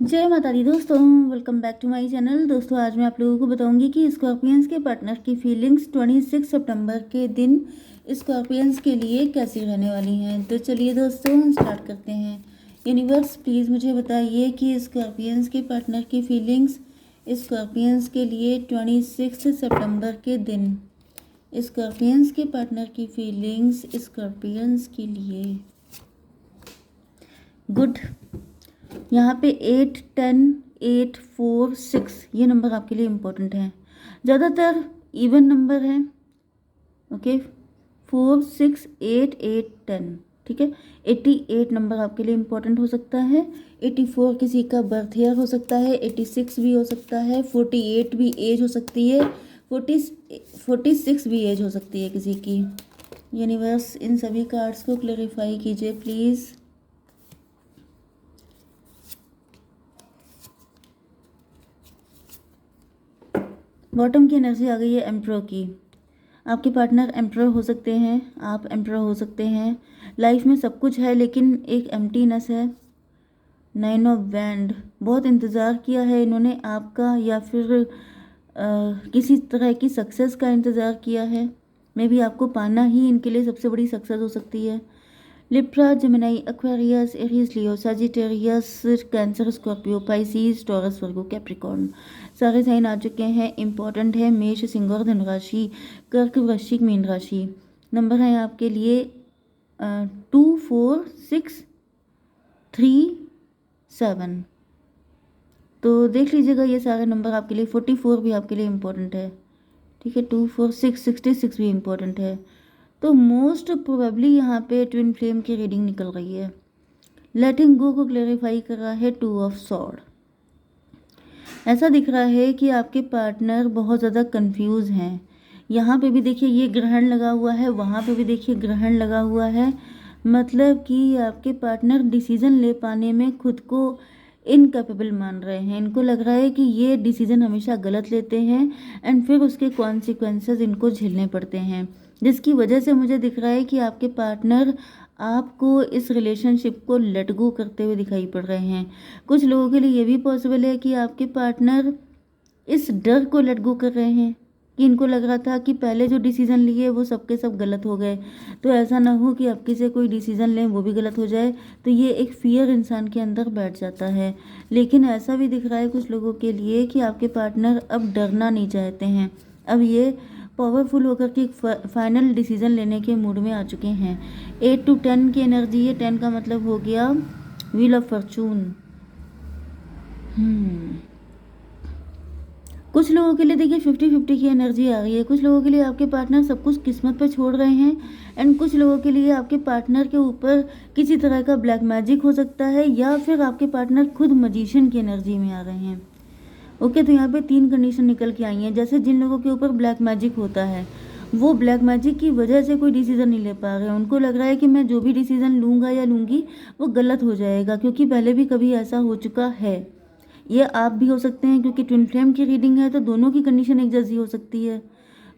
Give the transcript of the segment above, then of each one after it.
जय माता दी दोस्तों, welcome back to my channel. दोस्तों आज मैं आप लोगों को बताऊंगी कि स्कॉर्पियंस के पार्टनर की फीलिंग्स 26 सितंबर के दिन स्कॉर्पियंस के लिए कैसी रहने वाली हैं। तो चलिए दोस्तों हम स्टार्ट करते हैं। यूनिवर्स प्लीज़ मुझे बताइए कि स्कॉर्पियंस के पार्टनर की फीलिंग्स स्कॉर्पियंस के लिए 26 सितंबर के दिन स्कॉर्पियंस के पार्टनर की फीलिंग्स स्कॉर्पियंस के लिए गुड। यहाँ पे 8, 10, 8, 4, 6 ये नंबर आपके लिए इम्पोर्टेंट हैं। ज़्यादातर इवन नंबर हैं। ओके, 4, 6, 8, 8, 10 ठीक है। 88 नंबर आपके लिए इम्पोर्टेंट हो सकता है। 84 किसी का बर्थ ईयर हो सकता है। 86 भी हो सकता है। 48 भी एज हो सकती है। 46 भी एज हो सकती है किसी की। यूनिवर्स इन सभी कार्ड्स को क्लैरिफाई कीजिए प्लीज़। बॉटम की एनर्जी आ गई है एम्परर की। आपके पार्टनर एम्परर हो सकते हैं, आप एम्परर हो सकते हैं। लाइफ में सब कुछ है लेकिन एक एम्प्टीनेस है। 9 ऑफ वैंड, बहुत इंतज़ार किया है इन्होंने आपका, या फिर किसी तरह की सक्सेस का इंतज़ार किया है। मे बी आपको पाना ही इनके लिए सबसे बड़ी सक्सेस हो सकती है। Libra, Gemini, Aquarius, Aries, Leo, Sagittarius, Cancer, Scorpio, Pisces, Taurus, Virgo, Capricorn सारे साइन आ चुके हैं। इंपॉर्टेंट है मेष, सिंह और धनु राशि, कर्क, वृश्चिक, मीन राशि। नंबर है आपके लिए 2, 4, 6, 3, 7। तो देख लीजिएगा ये सारे नंबर आपके लिए। 44 भी आपके लिए इम्पोर्टेंट है। ठीक है, 2, 4, 6, 66 भी इम्पोर्टेंट है। तो मोस्ट प्रोबेबली यहाँ पे ट्विन फ्लेम की रीडिंग निकल रही है। लेटिंग गो को क्लेरिफाई कर रहा है 2 ऑफ सॉर्ड। ऐसा दिख रहा है कि आपके पार्टनर बहुत ज़्यादा कंफ्यूज हैं। यहाँ पे भी देखिए ये ग्रहण लगा हुआ है, वहाँ पे भी देखिए ग्रहण लगा हुआ है। मतलब कि आपके पार्टनर डिसीज़न ले पाने में खुद को इनकैपेबल मान रहे हैं। इनको लग रहा है कि ये डिसीज़न हमेशा गलत लेते हैं एंड फिर उसके कॉन्सिक्वेंसेस इनको झेलने पड़ते हैं, जिसकी वजह से मुझे दिख रहा है कि आपके पार्टनर आपको इस रिलेशनशिप को लेट गो करते हुए दिखाई पड़ रहे हैं। कुछ लोगों के लिए ये भी पॉसिबल है कि आपके पार्टनर इस डर को लेट गो कर रहे हैं कि इनको लग रहा था कि पहले जो डिसीज़न लिए वो सबके सब गलत हो गए, तो ऐसा ना हो कि अब किसी कोई डिसीज़न लें वो भी गलत हो जाए। तो ये एक फियर इंसान के अंदर बैठ जाता है। लेकिन ऐसा भी दिख रहा है कुछ लोगों के लिए कि आपके पार्टनर अब डरना नहीं चाहते हैं। अब ये पावरफुल होकर के एक फाइनल डिसीज़न लेने के मूड में आ चुके हैं। 8 to 10 की एनर्जी है। 10 का मतलब हो गया व्हील ऑफ फॉर्चून। कुछ लोगों के लिए देखिए 50-50 की एनर्जी आ रही है। कुछ लोगों के लिए आपके पार्टनर सब कुछ किस्मत पर छोड़ रहे हैं एंड कुछ लोगों के लिए आपके पार्टनर के ऊपर किसी तरह का ब्लैक मैजिक हो सकता है, या फिर आपके पार्टनर खुद मजिशियन की एनर्जी में आ रहे हैं। ओके, तो यहाँ पे 3 कंडीशन निकल के आई हैं। जैसे जिन लोगों के ऊपर ब्लैक मैजिक होता है वो ब्लैक मैजिक की वजह से कोई डिसीज़न नहीं ले पा रहे हैं। उनको लग रहा है कि मैं जो भी डिसीज़न लूँगा या लूँगी वो गलत हो जाएगा, क्योंकि पहले भी कभी ऐसा हो चुका है। ये आप भी हो सकते हैं, क्योंकि ट्विन फ्लेम की रीडिंग है तो दोनों की कंडीशन एक जैसी हो सकती है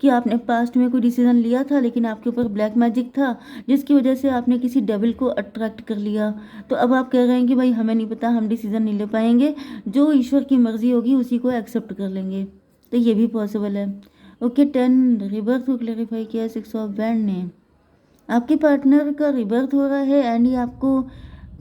कि आपने पास्ट में कोई डिसीजन लिया था लेकिन आपके ऊपर ब्लैक मैजिक था, जिसकी वजह से आपने किसी डेविल को अट्रैक्ट कर लिया। तो अब आप कह रहे हैं कि भाई हमें नहीं पता, हम डिसीजन नहीं ले पाएंगे, जो ईश्वर की मर्जी होगी उसी को एक्सेप्ट कर लेंगे। तो ये भी पॉसिबल है। ओके, 10 रिबर्थ को क्लैरिफाई किया 6 ऑफ वैंड ने। आपके पार्टनर का रिबर्थ हो रहा है एंड ये आपको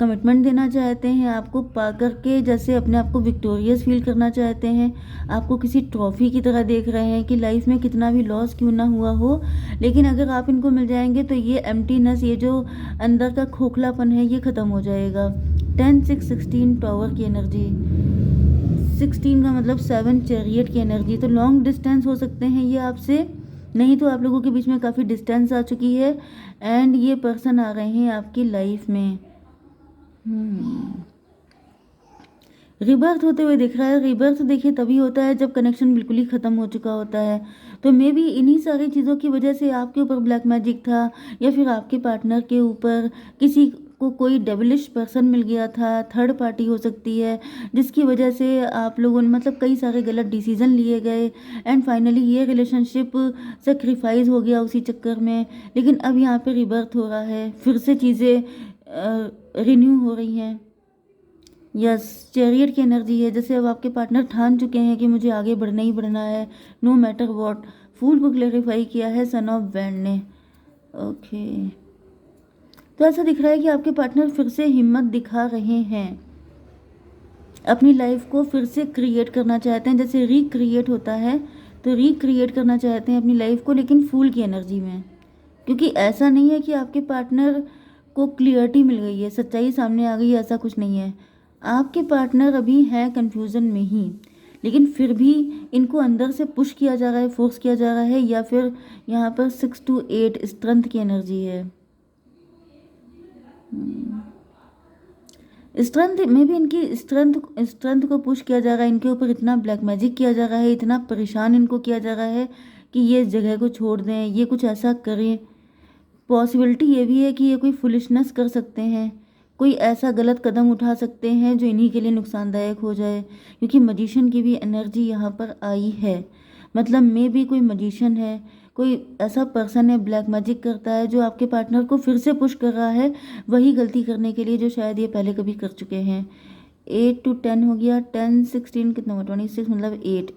कमिटमेंट देना चाहते हैं, आपको पा करके जैसे अपने आप को विक्टोरियस फील करना चाहते हैं। आपको किसी ट्रॉफी की तरह देख रहे हैं कि लाइफ में कितना भी लॉस क्यों ना हुआ हो, लेकिन अगर आप इनको मिल जाएंगे तो ये एम्प्टीनेस, ये जो अंदर का खोखलापन है ये ख़त्म हो जाएगा। 10, 6, 16 टावर की एनर्जी। 16 का मतलब 7 चैरियट की एनर्जी। तो लॉन्ग डिस्टेंस हो सकते हैं ये आपसे, नहीं तो आप लोगों के बीच में काफ़ी डिस्टेंस आ चुकी है एंड ये पर्सन आ रहे हैं आपकी लाइफ में। रिबर्थ होते हुए दिख रहा है। रिबर्थ देखिए तभी होता है जब कनेक्शन बिल्कुल ही ख़त्म हो चुका होता है। तो मे बी इन्हीं सारी चीज़ों की वजह से आपके ऊपर ब्लैक मैजिक था, या फिर आपके पार्टनर के ऊपर किसी को कोई डेविलिश पर्सन मिल गया था, थर्ड पार्टी हो सकती है, जिसकी वजह से आप लोगों ने मतलब कई सारे गलत डिसीजन लिए गए एंड फाइनली ये रिलेशनशिप सेक्रीफाइस हो गया उसी चक्कर में। लेकिन अब यहाँ पे रिबर्थ हो रहा है, फिर से चीज़ें रिन्यू हो रही हैं। यस, चैरियट की एनर्जी है, जैसे अब आपके पार्टनर ठान चुके हैं कि मुझे आगे बढ़ना ही बढ़ना है, नो मैटर व्हाट। फूल को क्लेरिफाई किया है सन ऑफ बैंड ने। ओके, तो ऐसा दिख रहा है कि आपके पार्टनर फिर से हिम्मत दिखा रहे हैं, अपनी लाइफ को फिर से क्रिएट करना चाहते हैं, जैसे रिक्रिएट होता है, तो रिक्रिएट करना चाहते हैं अपनी लाइफ को, लेकिन फूल की एनर्जी में। क्योंकि ऐसा नहीं है कि आपके पार्टनर को क्लियरिटी मिल गई है, सच्चाई सामने आ गई है, ऐसा कुछ नहीं है। आपके पार्टनर अभी हैं कन्फ्यूज़न में ही, लेकिन फिर भी इनको अंदर से पुश किया जा रहा है, फोर्स किया जा रहा है, या फिर यहाँ पर 6 to 8 स्ट्रेंथ की एनर्जी है। स्ट्रेंथ में भी इनकी स्ट्रेंथ को पुश किया जा रहा है, इनके ऊपर इतना ब्लैक मैजिक किया जा रहा है, इतना परेशान इनको किया जा रहा है कि ये जगह को छोड़ दें, ये कुछ ऐसा करें। पॉसिबिलिटी ये भी है कि ये कोई फुलिशनेस कर सकते हैं, कोई ऐसा गलत कदम उठा सकते हैं जो इन्हीं के लिए नुकसानदायक हो जाए, क्योंकि मजिशियन की भी एनर्जी यहाँ पर आई है। मतलब मे भी कोई मजिशियन है, कोई ऐसा पर्सन है ब्लैक मैजिक करता है जो आपके पार्टनर को फिर से पुश कर रहा है वही गलती करने के लिए जो शायद ये पहले कभी कर चुके हैं। 8 to 10 हो गया, 10 16 कितना हुआ, 26 मतलब 8,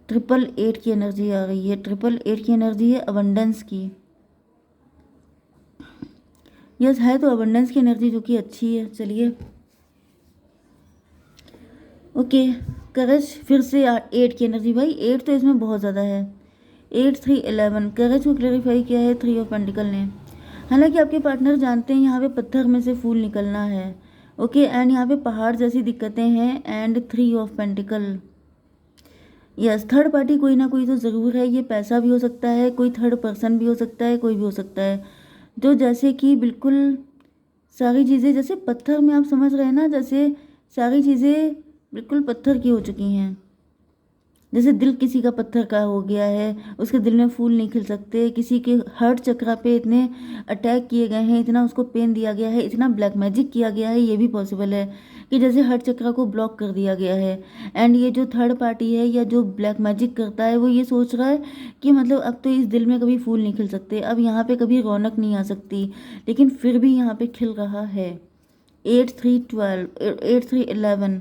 888 की एनर्जी आ गई है। 888 की एनर्जी है अबंडेंस की। यस, है तो अबंडेंस की एनर्जी, जो कि अच्छी है। चलिए ओके, करेज फिर से 8 की एनर्जी, भाई 8 तो इसमें बहुत ज़्यादा है। 8 3 11, करेज को क्लैरिफाई किया है 3 ऑफ पेंटिकल ने। हालांकि आपके पार्टनर जानते हैं यहाँ पे पत्थर में से फूल निकलना है। ओके, एंड यहाँ पे पहाड़ जैसी दिक्कतें हैं, and 3 of pentacle. Yes, third party कोई ना कोई तो ज़रूर है, ये पैसा भी हो सकता है, कोई थर्ड पर्सन भी हो सकता है, कोई भी हो सकता है, जो जैसे कि बिल्कुल सारी चीज़ें जैसे पत्थर में, आप समझ रहे हैं ना, जैसे सारी चीज़ें बिल्कुल पत्थर की हो चुकी हैं। जैसे दिल किसी का पत्थर का हो गया है, उसके दिल में फूल नहीं खिल सकते, किसी के हार्ट चक्रा पे इतने अटैक किए गए हैं, इतना उसको पेन दिया गया है, इतना ब्लैक मैजिक किया गया है, ये भी पॉसिबल है कि जैसे हार्ट चक्रा को ब्लॉक कर दिया गया है। एंड ये जो थर्ड पार्टी है या जो ब्लैक मैजिक करता है, वो ये सोच रहा है कि मतलब अब तो इस दिल में कभी फूल नहीं खिल सकते, अब यहाँ पे कभी रौनक नहीं आ सकती, लेकिन फिर भी यहाँ पे खिल रहा है। 8 3 12, 8 3 11,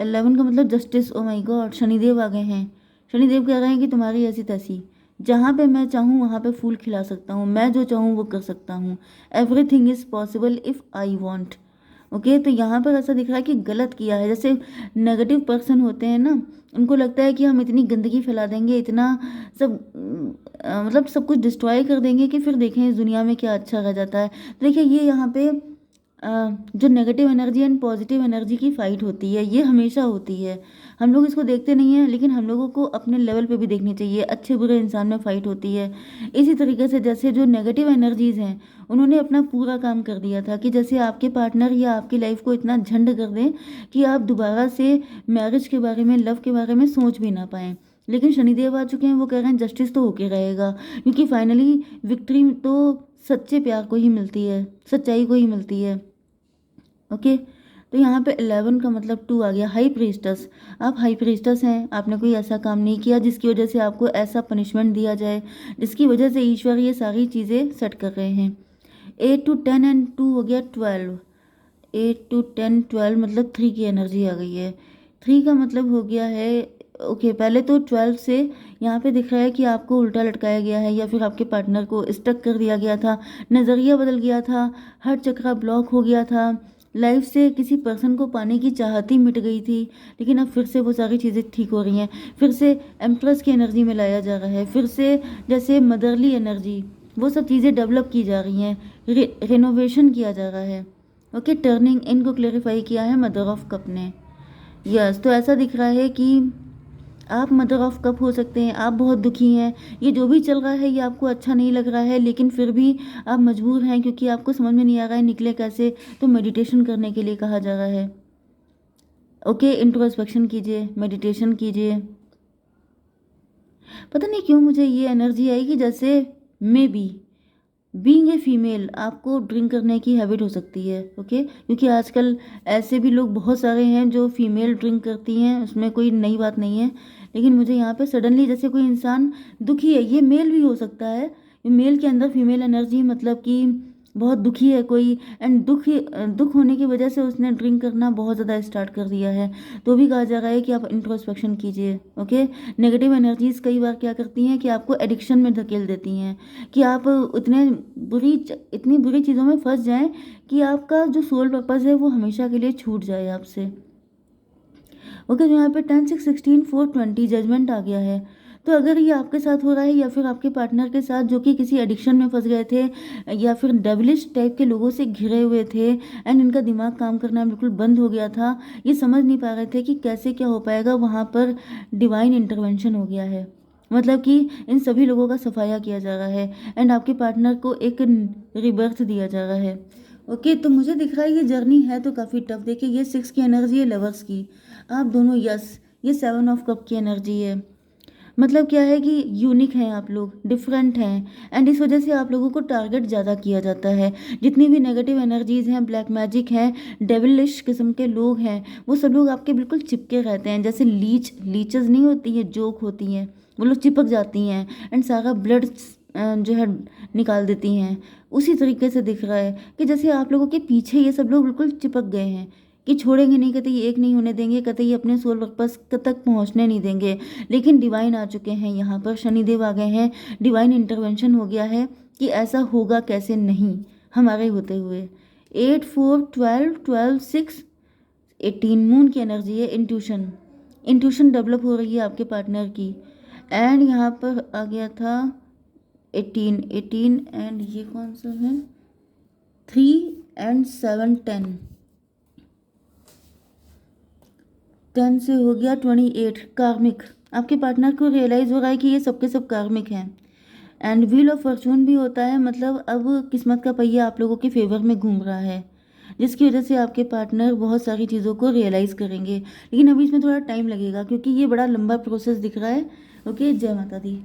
11 का मतलब जस्टिस। ओ माय गॉड, शनिदेव आ गए हैं। शनिदेव कह रहे हैं कि तुम्हारी ऐसी तैसी, जहाँ पे मैं चाहूँ वहाँ पे फूल खिला सकता हूँ, मैं जो चाहूँ वो कर सकता हूँ। Everything is possible if I want. Okay, तो यहाँ पर ऐसा दिख रहा है कि गलत किया है। जैसे नेगेटिव पर्सन होते हैं ना, उनको लगता है कि हम इतनी गंदगी फैला देंगे, इतना सब मतलब सब कुछ डिस्ट्रॉय कर देंगे कि फिर देखें इस दुनिया में क्या अच्छा रह जाता है। तो देखिए, ये यहाँ पे जो negative energy and positive energy की फ़ाइट होती है, ये हमेशा होती है। हम लोग इसको देखते नहीं हैं, लेकिन हम लोगों को अपने लेवल पे भी देखनी चाहिए। अच्छे बुरे इंसान में फ़ाइट होती है। इसी तरीके से जैसे जो नेगेटिव एनर्जीज़ हैं, उन्होंने अपना पूरा काम कर दिया था कि जैसे आपके पार्टनर या आपकी लाइफ को इतना झंड कर दें कि आप दोबारा से मैरिज के बारे में, लव के बारे में सोच भी ना पाएँ। लेकिन शनिदेव आ चुके हैं, वो कह रहे हैं जस्टिस तो होके रहेगा, क्योंकि फाइनली विक्ट्री तो सच्चे प्यार को ही मिलती है, सच्चाई को ही मिलती है। ओके, तो यहाँ पे 11 का मतलब 2 आ गया। हाई प्रीस्टस, आप हाई प्रीस्टस हैं, आपने कोई ऐसा काम नहीं किया जिसकी वजह से आपको ऐसा पनिशमेंट दिया जाए, जिसकी वजह से ईश्वर ये सारी चीज़ें सेट कर रहे हैं। 8 to 10 एंड 2 हो गया 12। 8 to 10 12 मतलब 3 की एनर्जी आ गई है। 3 का मतलब हो गया है, ओके पहले तो 12 से यहाँ पे दिख रहा है कि आपको उल्टा लटकाया गया है, या फिर आपके पार्टनर को स्टक कर दिया गया था, नज़रिया बदल गया था, हर चक्रा ब्लॉक हो गया था, लाइफ से किसी पर्सन को पाने की चाहत ही मिट गई थी, लेकिन अब फिर से वो सारी चीज़ें ठीक हो रही हैं, फिर से एम्प्रेस की एनर्जी में लाया जा रहा है, फिर से जैसे मदरली एनर्जी, वो सब चीज़ें डेवलप की जा रही हैं, रिनोवेशन किया जा रहा है। ओके, टर्निंग इनको क्लेरिफाई किया है मदर ऑफ कप ने। यस, तो ऐसा दिख रहा है कि आप मदर ऑफ कप हो सकते हैं, आप बहुत दुखी हैं, ये जो भी चल रहा है ये आपको अच्छा नहीं लग रहा है, लेकिन फिर भी आप मजबूर हैं क्योंकि आपको समझ में नहीं आ रहा है निकले कैसे, तो मेडिटेशन करने के लिए कहा जा रहा है। ओके, इंट्रोस्पेक्शन कीजिए, मेडिटेशन कीजिए। पता नहीं क्यों मुझे ये एनर्जी आई कि जैसे may be being a female आपको ड्रिंक करने की हैबिट हो सकती है। ओके, क्योंकि आजकल ऐसे भी लोग बहुत सारे हैं जो फीमेल ड्रिंक करती हैं, उसमें कोई नई बात नहीं है, लेकिन मुझे यहाँ पे सडनली जैसे कोई इंसान दुखी है, ये मेल भी हो सकता है, ये मेल के अंदर फीमेल एनर्जी, मतलब कि बहुत दुखी है कोई, एंड दुख होने की वजह से उसने ड्रिंक करना बहुत ज़्यादा स्टार्ट कर दिया है। तो भी कहा जा रहा है कि आप इंट्रोस्पेक्शन कीजिए। ओके, नेगेटिव एनर्जीज कई बार क्या करती हैं कि आपको एडिक्शन में धकेल देती हैं, कि आप इतनी बुरी चीज़ों में फंस जाएं कि आपका जो सोल पर्पज़ है वो हमेशा के लिए छूट जाए आपसे। ओके, जो यहाँ पे 10, 6, 16, 4, 20 जजमेंट आ गया है। तो अगर ये आपके साथ हो रहा है या फिर आपके पार्टनर के साथ जो कि किसी एडिक्शन में फंस गए थे या फिर डेविलिश टाइप के लोगों से घिरे हुए थे, एंड इनका दिमाग काम करना बिल्कुल बंद हो गया था, ये समझ नहीं पा रहे थे कि कैसे क्या हो पाएगा, वहाँ पर डिवाइन इंटरवेंशन हो गया है। मतलब कि इन सभी लोगों का सफाया किया जा रहा है एंड आपके पार्टनर को एक रिबर्थ दिया जा रहा है। ओके, तो मुझे दिख रहा है ये जर्नी है तो काफ़ी टफ। देखिए, ये 6 की एनर्जी है लवर्स की, आप दोनों यस, ये 7 ऑफ कप की एनर्जी है। मतलब क्या है कि यूनिक हैं आप लोग, डिफरेंट हैं, एंड इस वजह से आप लोगों को टारगेट ज़्यादा किया जाता है। जितनी भी नेगेटिव एनर्जीज हैं, ब्लैक मैजिक हैं, डेविलिश किस्म के लोग हैं, वो सब लोग आपके बिल्कुल चिपके रहते हैं। जैसे लीचेस नहीं होती हैं, जोक होती हैं, वो लोग चिपक जाती हैं एंड सारा ब्लड जो है निकाल देती हैं। उसी तरीके से दिख रहा है कि जैसे आप लोगों के पीछे ये सब लोग बिल्कुल चिपक गए हैं, कि छोड़ेंगे नहीं, कतई एक नहीं होने देंगे, कतई अपने सोल पर्पस तक पहुंचने नहीं देंगे। लेकिन डिवाइन आ चुके हैं यहाँ पर, शनिदेव आ गए हैं, डिवाइन इंटरवेंशन हो गया है कि ऐसा होगा कैसे नहीं हमारे होते हुए। 8, 4, 12, 12, 6, 18 मून की एनर्जी है। इंट्यूशन डेवलप हो रही है आपके पार्टनर की। एंड यहाँ पर आ गया था 18 एंड ये कौन सा है, 3 एंड 7, 10 से हो गया 28 कार्मिक। आपके पार्टनर को रियलाइज़ हो रहा है कि ये सबके सब कार्मिक हैं। एंड व्हील ऑफ फॉर्चून भी होता है, मतलब अब किस्मत का पहिया आप लोगों के फेवर में घूम रहा है, जिसकी वजह से आपके पार्टनर बहुत सारी चीज़ों को रियलाइज़ करेंगे। लेकिन अभी इसमें थोड़ा टाइम लगेगा क्योंकि ये बड़ा लंबा प्रोसेस दिख रहा है। ओके, जय माता दी।